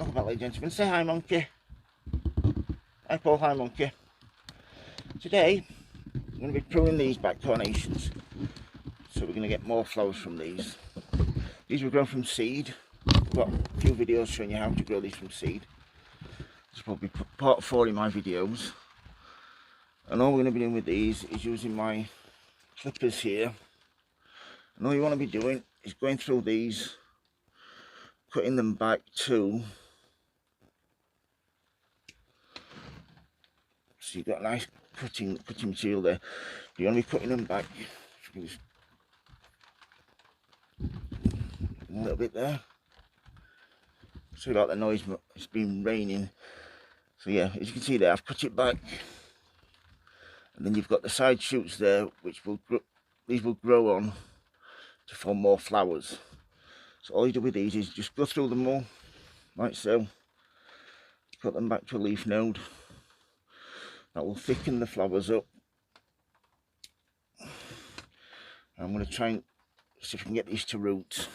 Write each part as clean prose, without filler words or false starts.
Welcome back, ladies and gentlemen. Say hi, monkey. Hi, Paul. Hi, monkey. Today, I'm going to be pruning these back carnations. So we're going to get more flowers from these. These were grown from seed. I've got a few videos showing you how to grow these from seed. This is probably part 4 in my videos. And all we're going to be doing with these is using my clippers here. And all you want to be doing is going through these, cutting them back to, so you've got a nice cutting material there. You want to be cutting them back a little bit there. Sorry about the noise, but it's been raining. So yeah, as you can see there, I've cut it back, and then you've got the side shoots there, which will grow, these will grow on to form more flowers. So all you do with these is just go through them all, like so. Cut them back to a leaf node. That will thicken the flowers up. I'm going to try and see if we can get these to root.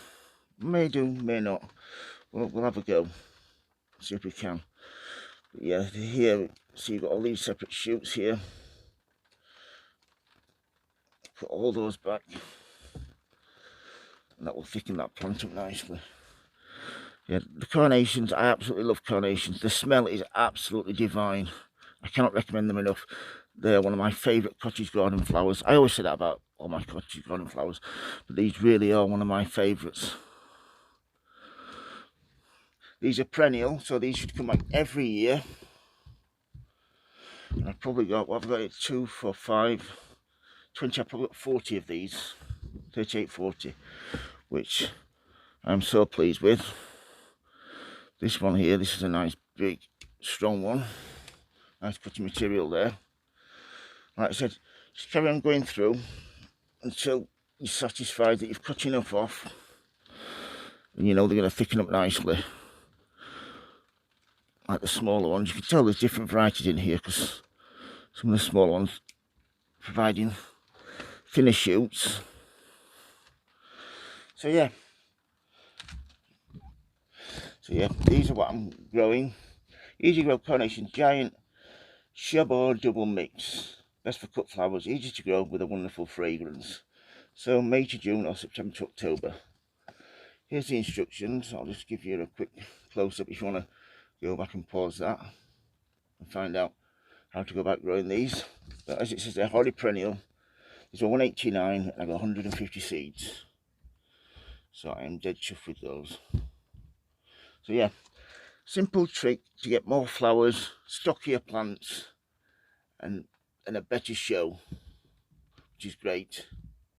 May do, may not. We'll have a go. See if we can. But yeah, here, so you've got all these separate shoots here. Put all those back. And that will thicken that plant up nicely. Yeah, the carnations, I absolutely love carnations. The smell is absolutely divine. I cannot recommend them enough. They're one of my favourite cottage garden flowers. I always say that about all my cottage garden flowers, but these really are one of my favourites. These are perennial, so these should come back every year. And I've probably got, what I've got, 2, 4, 5, 20, I've probably got 40 of these, 38, 40, which I'm so pleased with. This one here, this is a nice big strong one. Nice cutting material there. Like I said, just carry on going through until you're satisfied that you've cut enough off, and you know they're going to thicken up nicely. Like the smaller ones, you can tell there's different varieties in here because some of the smaller ones providing thinner shoots. So yeah, these are what I'm growing. Easy grow carnation giant shrub or double mix. Best for cut flowers, easy to grow with a wonderful fragrance. So May to June or September to October. Here's the instructions. I'll just give you a quick close-up if you want to go back and pause that and find out how to go about growing these. But as it says, they're hardy perennial. These are 189 and I've got 150 seeds. So I am dead chuffed with those. So yeah, simple trick to get more flowers, stockier plants, and a better show, which is great.